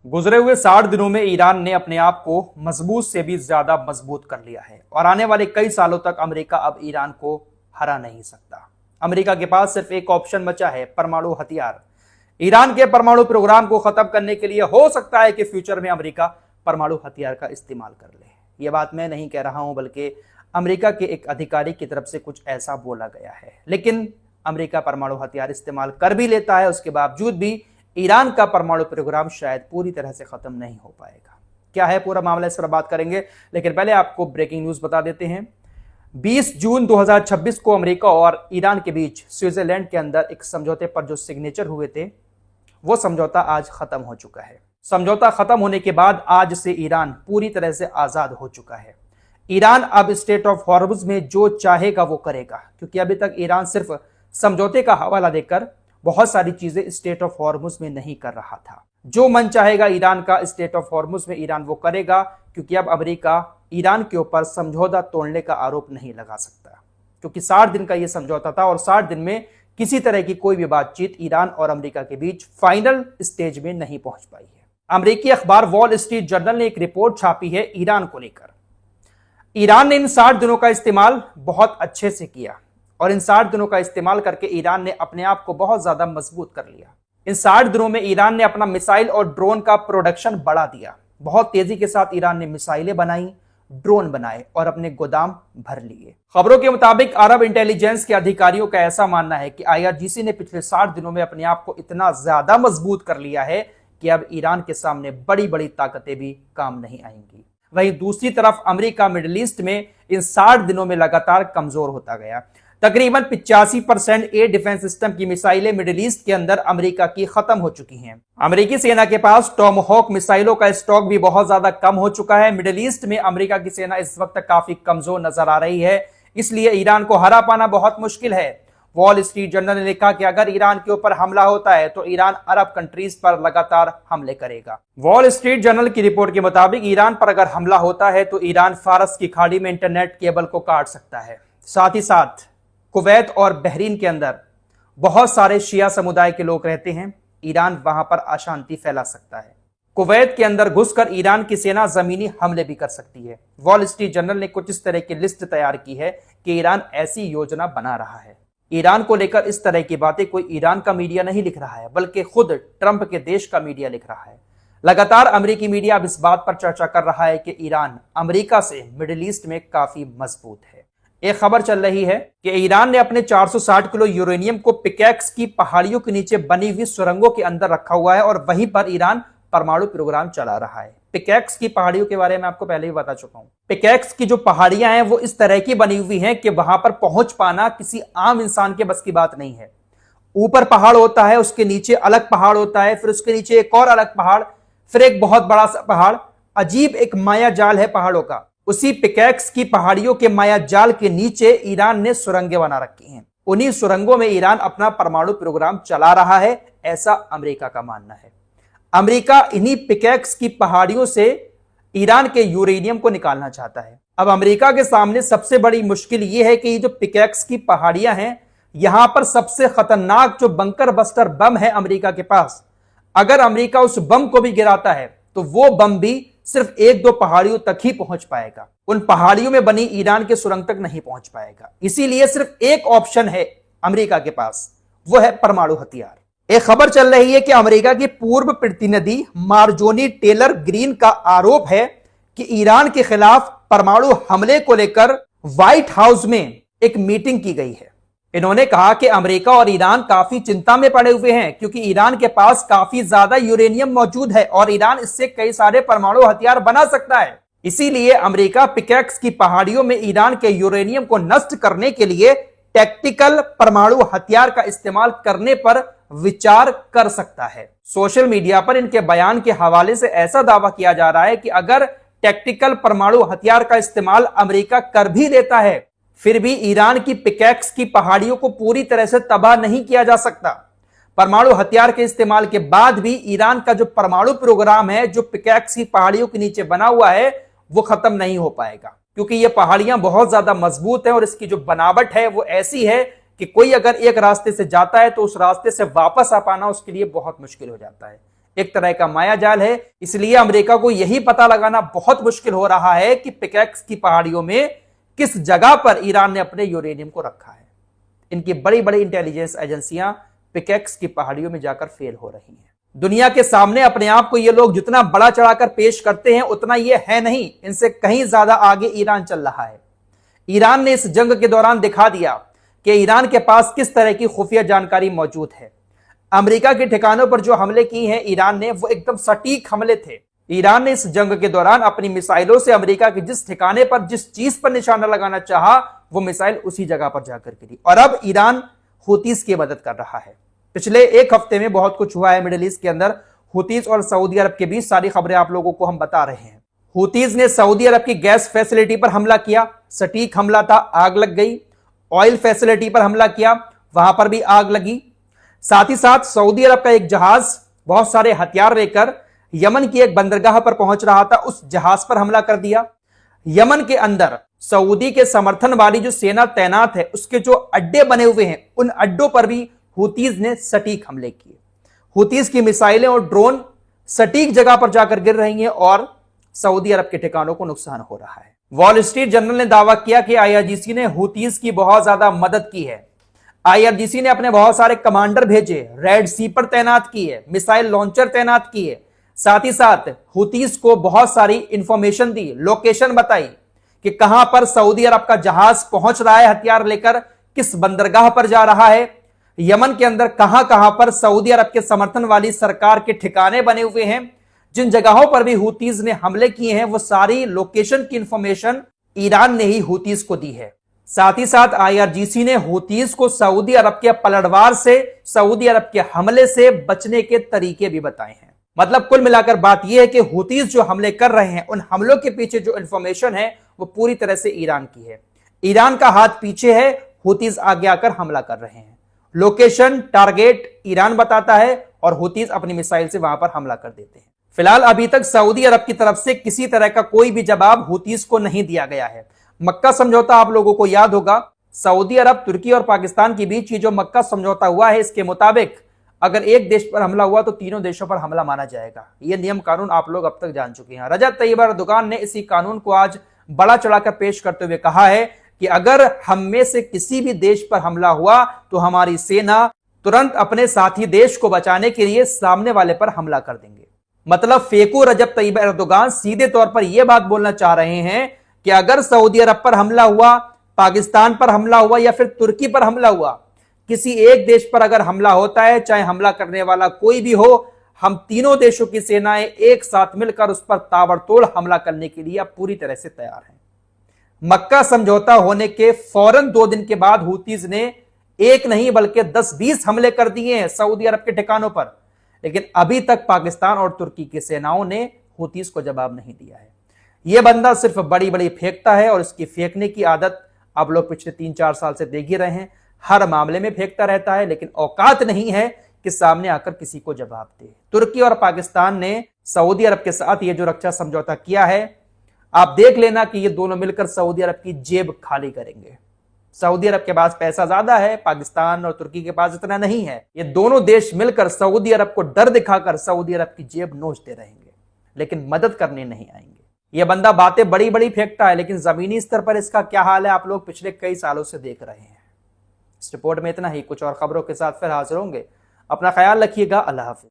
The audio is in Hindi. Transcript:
गुजरे हुए 60 दिनों में ईरान ने अपने आप को मजबूत से भी ज्यादा मजबूत कर लिया है और आने वाले कई सालों तक अमेरिका अब ईरान को हरा नहीं सकता। अमेरिका के पास सिर्फ एक ऑप्शन बचा है, परमाणु हथियार। ईरान के परमाणु प्रोग्राम को खत्म करने के लिए हो सकता है कि फ्यूचर में अमेरिका परमाणु हथियार का इस्तेमाल कर ले। यह बात मैं नहीं कह रहा हूं, बल्कि अमेरिका के एक अधिकारी की तरफ से कुछ ऐसा बोला गया है। लेकिन अमेरिका परमाणु हथियार इस्तेमाल कर भी लेता है, उसके बावजूद भी ईरान का परमाणु प्रोग्राम शायद पूरी तरह से खत्म नहीं हो पाएगा। क्या है पूरा मामला, इस पर बात करेंगे, लेकिन पहले आपको ब्रेकिंग न्यूज बता देते हैं। 20 जून 2026 को अमेरिका और ईरान के बीच स्विट्जरलैंड के अंदर एक समझौते पर जो सिग्नेचर हुए थे, वो समझौता आज खत्म हो चुका है। समझौता खत्म होने के बाद आज से ईरान पूरी तरह से आजाद हो चुका है। ईरान अब स्टेट ऑफ हॉर्मुज में जो चाहेगा वो करेगा, क्योंकि अभी तक ईरान सिर्फ समझौते का हवाला देकर बहुत सारी चीजें स्टेट ऑफ हॉर्मुज में नहीं कर रहा था। जो मन चाहेगा ईरान का स्टेट ऑफ हॉर्मुज में ईरान वो करेगा, क्योंकि अब अमेरिका ईरान के ऊपर समझौता तोड़ने का आरोप नहीं लगा सकता, क्योंकि 60 दिन का यह समझौता था और 60 दिन में किसी तरह की कोई भी बातचीत ईरान और अमेरिका के बीच फाइनल स्टेज में नहीं पहुंच पाई है। अमेरिकी अखबार वॉल स्ट्रीट जर्नल ने एक रिपोर्ट छापी है ईरान को लेकर। ईरान ने इन 60 दिनों का इस्तेमाल बहुत अच्छे से किया और इन 60 दिनों का इस्तेमाल करके ईरान ने अपने आप को बहुत ज्यादा मजबूत कर लिया। इन 60 दिनों में ईरान ने अपना मिसाइल और ड्रोन का प्रोडक्शन बढ़ा दिया। बहुत तेजी के साथ ईरान ने मिसाइलें बनाई, ड्रोन बनाए और अपने गोदाम भर लिए। खबरों के मुताबिक अरब इंटेलिजेंस के अधिकारियों का ऐसा मानना है कि IRGC ने पिछले 60 दिनों में अपने आप को इतना ज्यादा मजबूत कर लिया है कि अब ईरान के सामने बड़ी बड़ी ताकतें भी काम नहीं आएंगी। वहीं दूसरी तरफ अमेरिका मिडिल ईस्ट में इन 60 दिनों में लगातार कमजोर होता गया। तकरीबन 85% एयर डिफेंस सिस्टम की मिसाइलें मिडिल ईस्ट के अंदर अमेरिका की खत्म हो चुकी हैं। अमेरिकी सेना के पास टॉमहॉक मिसाइलों का स्टॉक भी बहुत ज्यादा कम हो चुका है। मिडिल ईस्ट में अमेरिका की सेना इस वक्त काफी कमजोर नजर आ रही है, इसलिए ईरान को हरा पाना बहुत मुश्किल है। वॉल स्ट्रीट जर्नल ने लिखा कि अगर ईरान के ऊपर हमला होता है तो ईरान अरब कंट्रीज पर लगातार हमले करेगा। वॉल स्ट्रीट जर्नल की रिपोर्ट के मुताबिक ईरान पर अगर हमला होता है तो ईरान फारस की खाड़ी में इंटरनेट केबल को काट सकता है। साथ ही साथ कुवैत और बहरीन के अंदर बहुत सारे शिया समुदाय के लोग रहते हैं। ईरान वहां पर अशांति फैला सकता है। कुवैत के अंदर घुसकर ईरान की सेना जमीनी हमले भी कर सकती है। वॉल स्ट्रीट जर्नल ने कुछ इस तरह की लिस्ट तैयार की है कि ईरान ऐसी योजना बना रहा है। ईरान को लेकर इस तरह की बातें कोई ईरान का मीडिया नहीं लिख रहा है, बल्कि खुद ट्रंप के देश का मीडिया लिख रहा है। लगातार अमेरिकी मीडिया अब इस बात पर चर्चा कर रहा है कि ईरान अमेरिका से मिडिल ईस्ट में काफी मजबूत है। एक खबर चल रही है कि ईरान ने अपने 460 किलो यूरेनियम को पिकैक्स की पहाड़ियों के नीचे बनी हुई सुरंगों के अंदर रखा हुआ है और वहीं पर ईरान परमाणु प्रोग्राम चला रहा है। पिकैक्स की पहाड़ियों के बारे में आपको पहले ही बता चुका हूं। पिकैक्स की जो पहाड़ियां हैं वो इस तरह की बनी हुई हैं कि वहां पर पहुंच पाना किसी आम इंसान के बस की बात नहीं है। ऊपर पहाड़ होता है, उसके नीचे अलग पहाड़ होता है, फिर उसके नीचे एक और अलग पहाड़, फिर एक बहुत बड़ा सा पहाड़। अजीब एक माया जाल है पहाड़ों का। उसी पिकैक्स की पहाड़ियों के माया जाल के नीचे ईरान ने सुरंगें बना रखी हैं। उन्हीं सुरंगों में ईरान अपना परमाणु प्रोग्राम चला रहा है, ऐसा अमेरिका का मानना है। अमेरिका इन्हीं पिकैक्स की पहाड़ियों से ईरान के यूरेनियम को निकालना चाहता है। अब अमेरिका के सामने सबसे बड़ी मुश्किल यह है कि ये जो पिकैक्स की पहाड़ियां हैं, यहां पर सबसे खतरनाक जो बंकर बस्टर बम है अमेरिका के पास, अगर अमेरिका उस बम को भी गिराता है तो वो बम भी सिर्फ 1-2 पहाड़ियों तक ही पहुंच पाएगा। उन पहाड़ियों में बनी ईरान के सुरंग तक नहीं पहुंच पाएगा। इसीलिए सिर्फ एक ऑप्शन है अमेरिका के पास, वो है परमाणु हथियार। एक खबर चल रही है कि अमेरिका की पूर्व प्रतिनिधि मार्जोनी टेलर ग्रीन का आरोप है कि ईरान के खिलाफ परमाणु हमले को लेकर व्हाइट हाउस में एक मीटिंग की गई है। इन्होंने कहा कि अमेरिका और ईरान काफी चिंता में पड़े हुए हैं, क्योंकि ईरान के पास काफी ज्यादा यूरेनियम मौजूद है और ईरान इससे कई सारे परमाणु हथियार बना सकता है। इसीलिए अमेरिका पिकैक्स की पहाड़ियों में ईरान के यूरेनियम को नष्ट करने के लिए टैक्टिकल परमाणु हथियार का इस्तेमाल करने पर विचार कर सकता है। सोशल मीडिया पर इनके बयान के हवाले से ऐसा दावा किया जा रहा है कि अगर टैक्टिकल परमाणु हथियार का इस्तेमाल अमेरिका कर भी लेता है, फिर भी ईरान की पिकैक्स की पहाड़ियों को पूरी तरह से तबाह नहीं किया जा सकता। परमाणु हथियार के इस्तेमाल के बाद भी ईरान का जो परमाणु प्रोग्राम है, जो पिकैक्स की पहाड़ियों के नीचे बना हुआ है, वो खत्म नहीं हो पाएगा, क्योंकि ये पहाड़ियां बहुत ज्यादा मजबूत है और इसकी जो बनावट है वो ऐसी है कि कोई अगर एक रास्ते से जाता है तो उस रास्ते से वापस आ पाना उसके लिए बहुत मुश्किल हो जाता है। एक तरह का माया जाल है। इसलिए अमेरिका को यही पता लगाना बहुत मुश्किल हो रहा है कि पिकैक्स की पहाड़ियों में किस जगह पर ईरान ने अपने यूरेनियम को रखा है। इनकी बड़ी बड़ी इंटेलिजेंस एजेंसियां पिकैक्स की पहाड़ियों में जाकर फेल हो रही हैं। दुनिया के सामने अपने आप को ये लोग जितना बड़ा चढ़ाकर पेश करते हैं उतना ये है नहीं, इनसे कहीं ज्यादा आगे ईरान चल रहा है। ईरान ने इस जंग के दौरान दिखा दिया कि ईरान के पास किस तरह की खुफिया जानकारी मौजूद है। अमेरिका के ठिकानों पर जो हमले किए हैं ईरान ने, वो एकदम सटीक हमले थे। ईरान ने इस जंग के दौरान अपनी मिसाइलों से अमेरिका के जिस ठिकाने पर, जिस चीज पर निशाना लगाना चाहा, वो मिसाइल उसी जगह पर जाकर गिरी। और अब ईरान हुतीस की मदद कर रहा है। पिछले एक हफ्ते में बहुत कुछ हुआ है मिडिल ईस्ट के अंदर। हुतीस और सऊदी अरब के बीच सारी खबरें आप लोगों को हम बता रहे हैं। हुतीस ने सऊदी अरब की गैस फैसिलिटी पर हमला किया, सटीक हमला था, आग लग गई। ऑयल फैसिलिटी पर हमला किया, वहां पर भी आग लगी। साथ ही साथ सऊदी अरब का एक जहाज बहुत सारे हथियार लेकर यमन की एक बंदरगाह पर पहुंच रहा था, उस जहाज पर हमला कर दिया। यमन के अंदर सऊदी के समर्थन वाली जो सेना तैनात है, उसके जो अड्डे बने हुए हैं, उन अड्डों पर भी हुतीज ने सटीक हमले किए। हुतीज की मिसाइलें और ड्रोन सटीक जगह पर जाकर गिर रही हैं और सऊदी अरब के ठिकानों को नुकसान हो रहा है। वॉल स्ट्रीट जर्नल ने दावा किया कि आईआरजीसी ने हुतीज की बहुत ज्यादा मदद की है। आईआरजीसी ने अपने बहुत सारे कमांडर भेजे, रेड सी पर तैनात किए, मिसाइल लॉन्चर तैनात किए। साथ ही साथ हुतीज को बहुत सारी इंफॉर्मेशन दी, लोकेशन बताई कि कहां पर सऊदी अरब का जहाज पहुंच रहा है हथियार लेकर, किस बंदरगाह पर जा रहा है। यमन के अंदर कहां कहां पर सऊदी अरब के समर्थन वाली सरकार के ठिकाने बने हुए हैं, जिन जगहों पर भी हुतीज ने हमले किए हैं, वो सारी लोकेशन की इंफॉर्मेशन ईरान ने ही हुतीज को दी है। साथ ही साथ आईआरजीसी ने हुतीज को सऊदी अरब के पलटवार से, सऊदी अरब के हमले से बचने के तरीके भी बताए हैं। मतलब कुल मिलाकर बात यह है कि हुतीज जो हमले कर रहे हैं, उन हमलों के पीछे जो इंफॉर्मेशन है वो पूरी तरह से ईरान की है। ईरान का हाथ पीछे है, हुतीज आगे आकर हमला कर रहे हैं। लोकेशन, टारगेट ईरान बताता है और हुतीज अपनी मिसाइल से वहां पर हमला कर देते हैं। फिलहाल अभी तक सऊदी अरब की तरफ से किसी तरह का कोई भी जवाब हुतीज को नहीं दिया गया है। मक्का समझौता आप लोगों को याद होगा, सऊदी अरब, तुर्की और पाकिस्तान के बीच ये जो मक्का समझौता हुआ है, इसके मुताबिक अगर एक देश पर हमला हुआ तो तीनों देशों पर हमला माना जाएगा। यह नियम कानून आप लोग अब तक जान चुके हैं। रजब तैयब एर्दोगान ने इसी कानून को आज बड़ा चढ़ाकर पेश करते हुए कहा है कि अगर हम में से किसी भी देश पर हमला हुआ तो हमारी सेना तुरंत अपने साथी देश को बचाने के लिए सामने वाले पर हमला कर देंगे। मतलब फेको रजब तैयब एर्दोगान सीधे तौर पर यह बात बोलना चाह रहे हैं कि अगर सऊदी अरब पर हमला हुआ, पाकिस्तान पर हमला हुआ या फिर तुर्की पर हमला हुआ, किसी एक देश पर अगर हमला होता है, चाहे हमला करने वाला कोई भी हो, हम तीनों देशों की सेनाएं एक साथ मिलकर उस पर ताबड़तोड़ हमला करने के लिए अब पूरी तरह से तैयार हैं। मक्का समझौता होने के फौरन 2 दिन के बाद हुतीज ने एक नहीं बल्कि 10-20 हमले कर दिए हैं सऊदी अरब के ठिकानों पर, लेकिन अभी तक पाकिस्तान और तुर्की की सेनाओं ने हुतीज को जवाब नहीं दिया है। यह बंदा सिर्फ बड़ी बड़ी फेंकता है और इसकी फेंकने की आदत आप लोग पिछले 3-4 साल से देख ही रहे हैं। हर मामले में फेंकता रहता है, लेकिन औकात नहीं है कि सामने आकर किसी को जवाब दे। तुर्की और पाकिस्तान ने सऊदी अरब के साथ ये जो रक्षा समझौता किया है, आप देख लेना कि ये दोनों मिलकर सऊदी अरब की जेब खाली करेंगे। सऊदी अरब के पास पैसा ज्यादा है, पाकिस्तान और तुर्की के पास इतना नहीं है। ये दोनों देश मिलकर सऊदी अरब को डर दिखाकर सऊदी अरब की जेब नोचते रहेंगे, लेकिन मदद करने नहीं आएंगे। यह बंदा बातें बड़ी बड़ी फेंकता है, लेकिन जमीनी स्तर पर इसका क्या हाल है आप लोग पिछले कई सालों से देख रहे हैं। इस रिपोर्ट में इतना ही। कुछ और खबरों के साथ फिर हाजिर होंगे। अपना ख्याल रखिएगा। अल्लाह हाफिज।